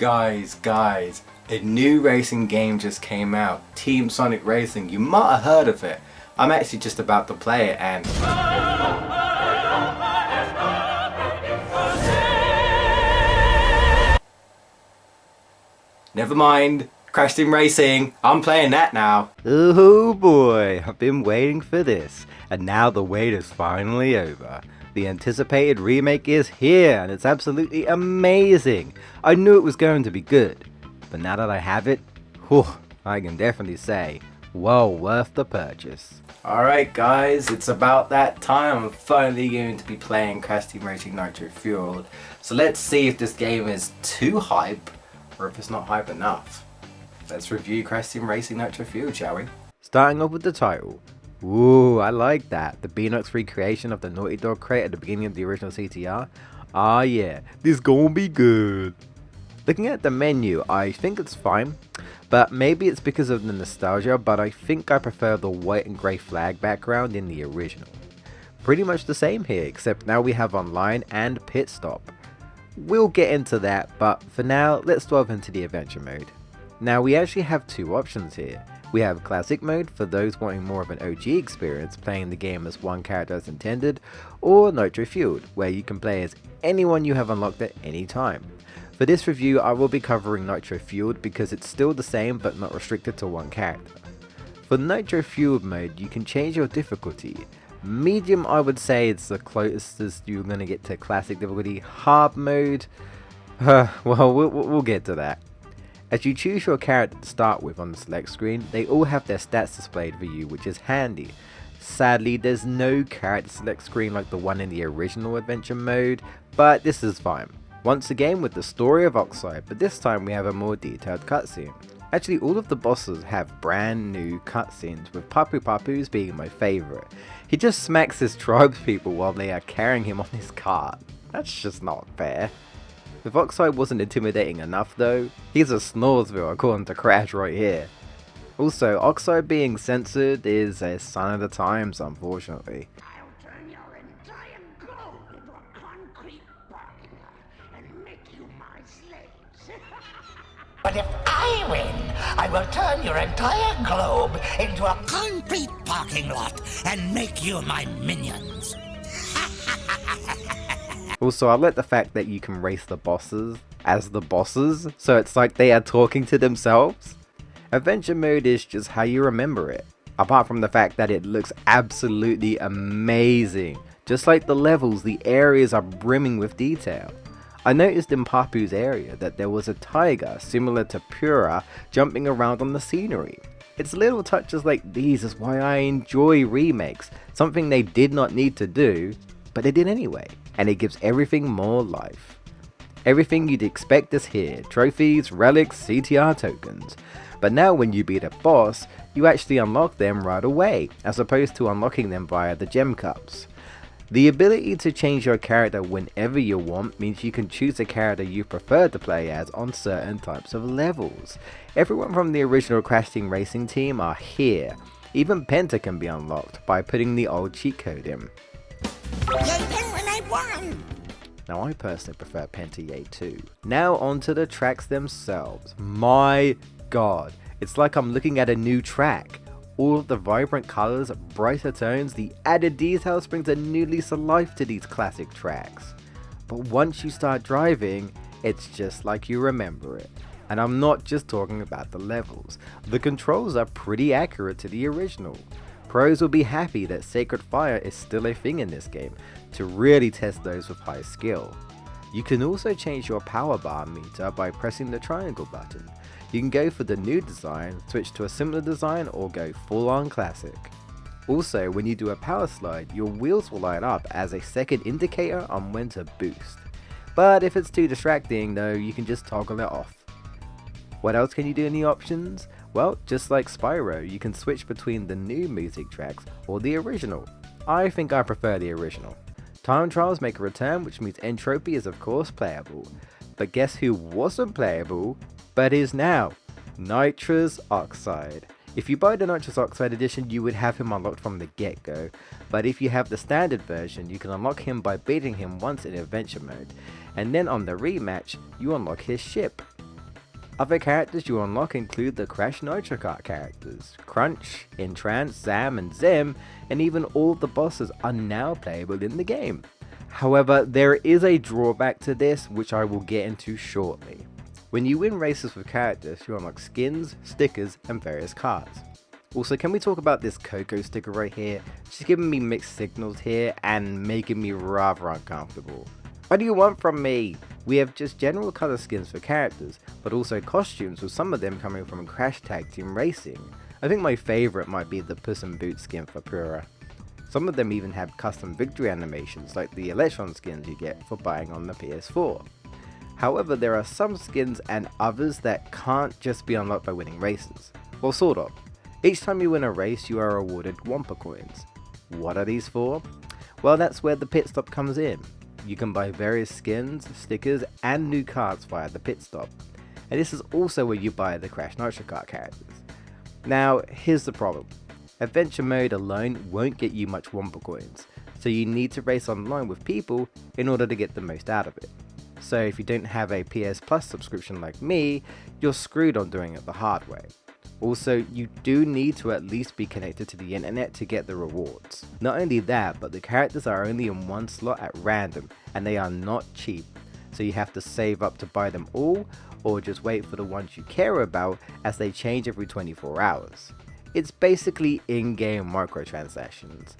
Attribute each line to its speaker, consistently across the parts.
Speaker 1: Guys, a new racing game just came out, Team Sonic Racing. You might have heard of it. I'm actually just about to play it and... Never mind, Crash Team Racing, I'm playing that now.
Speaker 2: Oh boy, I've been waiting for this, and now the wait is finally over. The anticipated remake is here, and it's absolutely amazing. I knew it was going to be good, but now that I have it, whew, I can definitely say, well worth the purchase.
Speaker 1: Alright guys, it's about that time. I'm finally going to be playing Crash Team Racing Nitro-Fueled. So let's see if this game is too hype, or if it's not hype enough. Let's review Crash Team Racing Nitro-Fueled, shall we?
Speaker 2: Starting off with the title. Ooh, I like that. The Beanox recreation of the Naughty Dog crate at the beginning of the original CTR. Ah yeah, this gonna be good. Looking at the menu, I think it's fine, but maybe it's because of the nostalgia, but I think I prefer the white and grey flag background in the original. Pretty much the same here, except now we have online and pit stop. We'll get into that, but for now, let's delve into the adventure mode. Now we actually have two options here. We have classic mode for those wanting more of an OG experience playing the game as one character as intended, or Nitro-Fueled, where you can play as anyone you have unlocked at any time. For this review I will be covering Nitro-Fueled because it's still the same but not restricted to one character. For Nitro-Fueled mode you can change your difficulty. Medium I would say it's the closest you're going to get to classic difficulty. Hard mode, well we'll get to that. As you choose your character to start with on the select screen, they all have their stats displayed for you, which is handy. Sadly, there's no character select screen like the one in the original adventure mode, but this is fine. Once again with the story of Oxide, but this time we have a more detailed cutscene. Actually, all of the bosses have brand new cutscenes, with Papu Papu's being my favourite. He just smacks his tribespeople while they are carrying him on his cart. That's just not fair. If Oxide wasn't intimidating enough though, he's a Snoresville according to Crash right here. Also, Oxide being censored is a sign of the times, unfortunately.
Speaker 3: I'll turn your entire globe into a concrete parking lot and make you my slaves. But if I win, I will turn your entire globe into a concrete parking lot and make you my minions.
Speaker 2: Also, I like the fact that you can race the bosses as the bosses, so it's like they are talking to themselves. Adventure mode is just how you remember it, apart from the fact that it looks absolutely amazing. Just like the levels, the areas are brimming with detail. I noticed in Papu's area that there was a tiger similar to Pura jumping around on the scenery. It's little touches like these is why I enjoy remakes, something they did not need to do, but they did anyway, and it gives everything more life. Everything you'd expect is here, trophies, relics, CTR tokens. But now when you beat a boss, you actually unlock them right away, as opposed to unlocking them via the gem cups. The ability to change your character whenever you want means you can choose a character you prefer to play as on certain types of levels. Everyone from the original Crash Team Racing team are here. Even Penta can be unlocked by putting the old cheat code in. Now I personally prefer Penta too. Now onto the tracks themselves. My god, it's like I'm looking at a new track. All of the vibrant colours, brighter tones, the added details brings a new lease of life to these classic tracks. But once you start driving, it's just like you remember it. And I'm not just talking about the levels. The controls are pretty accurate to the original. Pros will be happy that Sacred Fire is still a thing in this game, to really test those with high skill. You can also change your power bar meter by pressing the triangle button. You can go for the new design, switch to a similar design, or go full on classic. Also, when you do a power slide, your wheels will light up as a second indicator on when to boost. But if it's too distracting though, you can just toggle it off. What else can you do in the options? Well, just like Spyro, you can switch between the new music tracks or the original. I think I prefer the original. Time trials make a return, which means Entropy is of course playable. But guess who wasn't playable, but is now? Nitrous Oxide. If you buy the Nitrous Oxide edition, you would have him unlocked from the get-go, but if you have the standard version, you can unlock him by beating him once in adventure mode, and then on the rematch, you unlock his ship. Other characters you unlock include the Crash Nitro Kart characters, Crunch, Entrance, Zam and Zem, and even all the bosses are now playable in the game. However, there is a drawback to this which I will get into shortly. When you win races with characters, you unlock skins, stickers and various cars. Also, can we talk about this Coco sticker right here? She's giving me mixed signals here and making me rather uncomfortable. What do you want from me? We have just general color skins for characters, but also costumes, with some of them coming from Crash Team Racing. I think my favourite might be the Puss in Boots skin for Pura. Some of them even have custom victory animations like the Electron skins you get for buying on the PS4. However, there are some skins and others that can't just be unlocked by winning races. Well, sort of. Each time you win a race, you are awarded Wumpa coins. What are these for? Well, that's where the pit stop comes in. You can buy various skins, stickers, and new cards via the pit stop. And this is also where you buy the Crash Nitro Kart characters. Now, here's the problem. Adventure mode alone won't get you much Wumpa coins, so you need to race online with people in order to get the most out of it. So if you don't have a PS Plus subscription like me, you're screwed on doing it the hard way. Also, you do need to at least be connected to the internet to get the rewards. Not only that, but the characters are only in one slot at random, and they are not cheap, so you have to save up to buy them all, or just wait for the ones you care about as they change every 24 hours. It's basically in-game microtransactions.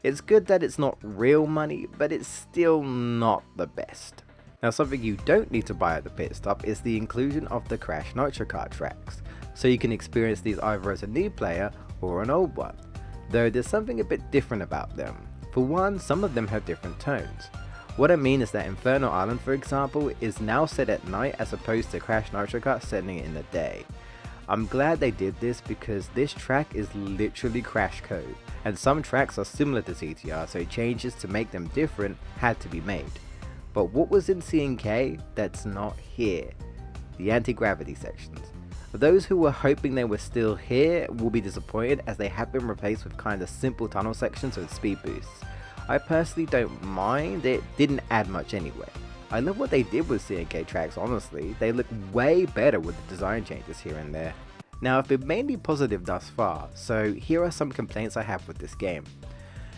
Speaker 2: It's good that it's not real money, but it's still not the best. Now, something you don't need to buy at the pit stop is the inclusion of the Crash Nitro Kart Tracks, so you can experience these either as a new player or an old one, though there's something a bit different about them. For one, some of them have different tones. What I mean is that Inferno Island, for example, is now set at night as opposed to Crash Nitro Kart setting it in the day. I'm glad they did this because this track is literally Crash Cove, and some tracks are similar to CTR, so changes to make them different had to be made. But what was in CNK that's not here? The anti-gravity sections. Those who were hoping they were still here will be disappointed, as they have been replaced with kinda simple tunnel sections with speed boosts. I personally don't mind, it didn't add much anyway. I love what they did with CNK tracks, honestly. They look way better with the design changes here and there. Now, I've been mainly positive thus far, so here are some complaints I have with this game.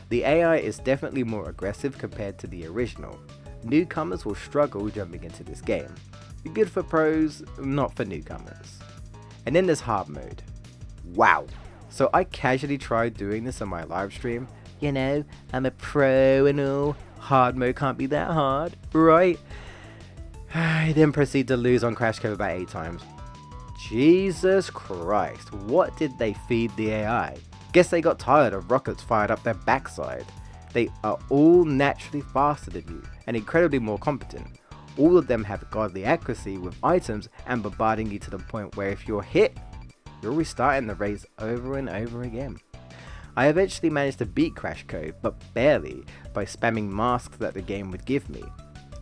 Speaker 2: The AI is definitely more aggressive compared to the original. Newcomers will struggle jumping into this game. Good for pros, not for newcomers. And then there's hard mode. Wow. So I casually tried doing this on my live stream. You know, I'm a pro and all. Hard mode can't be that hard, right? I then proceed to lose on Crash Cove about 8 times. Jesus Christ, what did they feed the AI? Guess they got tired of rockets fired up their backside. They are all naturally faster than you and incredibly more competent. All of them have godly accuracy with items and bombarding you to the point where if you're hit, you're restarting the race over and over again. I eventually managed to beat Crash Cove, but barely, by spamming masks that the game would give me.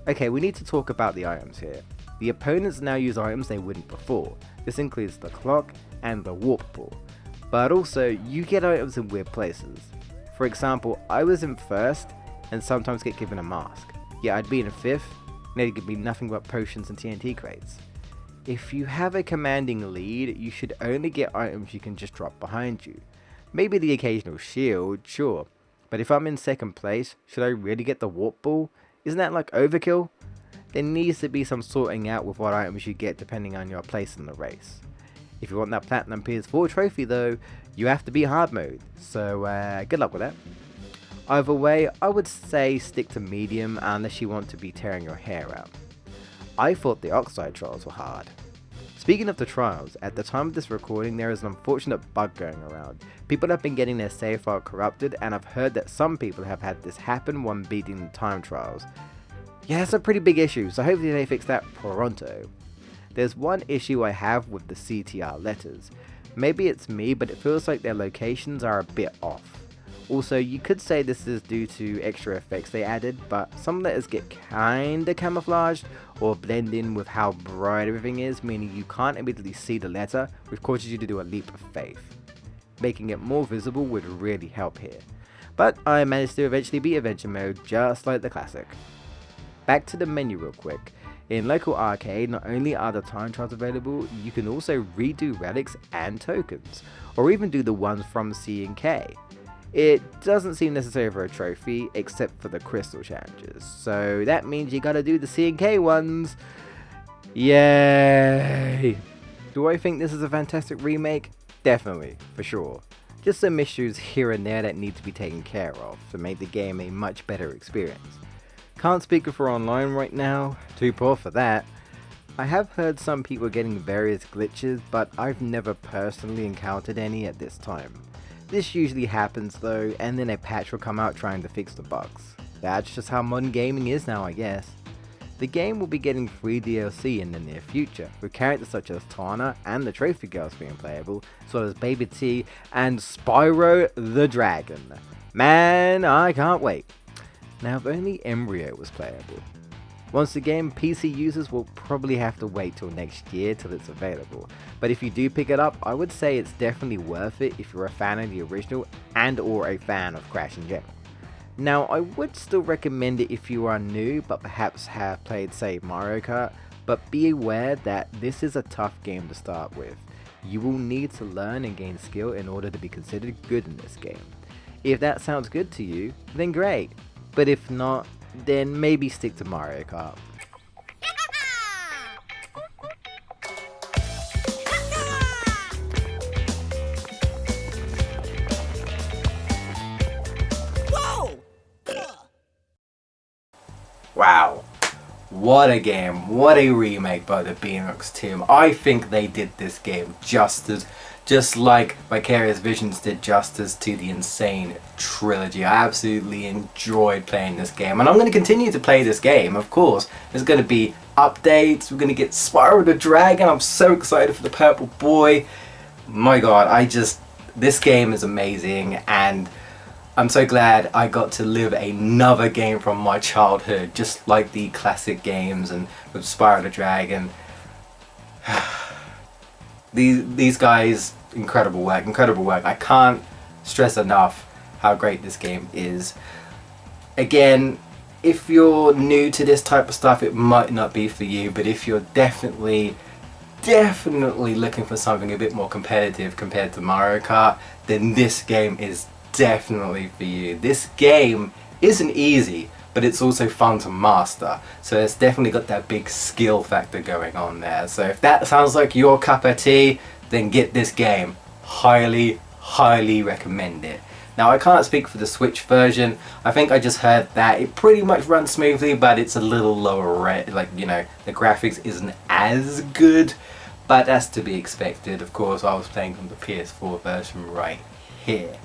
Speaker 2: Okay, we need to talk about the items here. The opponents now use items they wouldn't before. This includes the clock and the warp pool. But also, you get items in weird places. For example, I was in 1st and sometimes get given a mask. Yet I'd be in 5th and they'd give me nothing but potions and TNT crates. If you have a commanding lead, you should only get items you can just drop behind you. Maybe the occasional shield, sure. But if I'm in 2nd place, should I really get the warp ball? Isn't that like overkill? There needs to be some sorting out with what items you get depending on your place in the race. If you want that Platinum PS4 trophy though, you have to be hard mode, so good luck with that. Either way, I would say stick to medium unless you want to be tearing your hair out. I thought the Oxide trials were hard. Speaking of the trials, at the time of this recording there is an unfortunate bug going around. People have been getting their save file corrupted, and I've heard that some people have had this happen when beating the time trials. Yeah, it's a pretty big issue, so hopefully they fix that pronto. There's one issue I have with the CTR letters. Maybe it's me, but it feels like their locations are a bit off. Also, you could say this is due to extra effects they added, but some letters get kinda camouflaged or blend in with how bright everything is, meaning you can't immediately see the letter, which causes you to do a leap of faith. Making it more visible would really help here. But I managed to eventually beat Adventure Mode just like the classic. Back to the menu real quick. In local arcade, not only are the time trials available, you can also redo relics and tokens, or even do the ones from C and K. It doesn't seem necessary for a trophy, except for the crystal challenges, so that means you gotta do the C and K ones. Yay! Do I think this is a fantastic remake? Definitely, for sure. Just some issues here and there that need to be taken care of to make the game a much better experience. Can't speak for online right now, too poor for that. I have heard some people getting various glitches, but I've never personally encountered any at this time. This usually happens though, and then a patch will come out trying to fix the bugs. That's just how modern gaming is now, I guess. The game will be getting free DLC in the near future, with characters such as Tana and the Trophy Girls being playable, as well as Baby T and Spyro the Dragon. Man, I can't wait. Now if only Embryo was playable. Once again, PC users will probably have to wait till next year till it's available, but if you do pick it up, I would say it's definitely worth it if you're a fan of the original and or a fan of Crash in general. Now I would still recommend it if you are new but perhaps have played say Mario Kart, but be aware that this is a tough game to start with. You will need to learn and gain skill in order to be considered good in this game. If that sounds good to you, then great. But if not, then maybe stick to Mario Kart.
Speaker 1: Wow. What a game. What a remake by the Beanox team. I think they did this game justice, just like Vicarious Visions did justice to the Insane trilogy. I absolutely enjoyed playing this game, and I'm going to continue to play this game, of course. There's going to be updates, we're going to get Spyro the Dragon. I'm so excited for the Purple Boy. My god, this game is amazing, and I'm so glad I got to live another game from my childhood, just like the classic games and with Spyro the Dragon. These guys, incredible work, incredible work. I can't stress enough how great this game is. Again, if you're new to this type of stuff, it might not be for you, but if you're definitely looking for something a bit more competitive compared to Mario Kart, then this game is definitely for you. This game isn't easy, but it's also fun to master, so it's definitely got that big skill factor going on there. So if that sounds like your cup of tea, then get this game. Highly recommend it. Now I can't speak for the Switch version. I think I just heard that it pretty much runs smoothly, but it's a little lower rate, like, you know, the graphics isn't as good, but that's to be expected. Of course, I was playing on the PS4 version right here.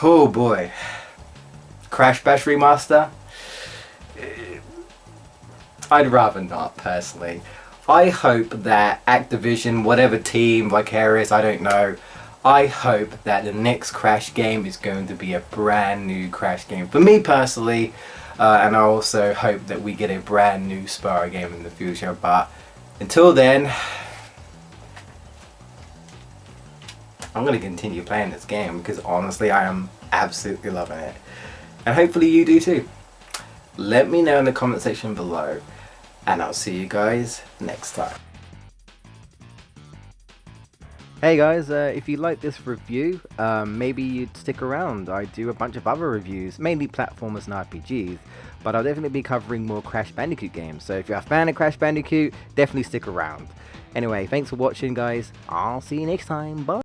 Speaker 1: Oh boy, Crash Bash Remaster? I'd rather not, personally. I hope that Activision, whatever team, Vicarious, I don't know, I hope that the next Crash game is going to be a brand new Crash game for me personally, and I also hope that we get a brand new Spyro game in the future, but until then, I'm going to continue playing this game because honestly I am absolutely loving it. And hopefully you do too. Let me know in the comment section below, and I'll see you guys next time.
Speaker 2: Hey guys, if you like this review, maybe you'd stick around. I do a bunch of other reviews, mainly platformers and RPGs, but I'll definitely be covering more Crash Bandicoot games, so if you're a fan of Crash Bandicoot, definitely stick around. Anyway, thanks for watching guys, I'll see you next time, bye!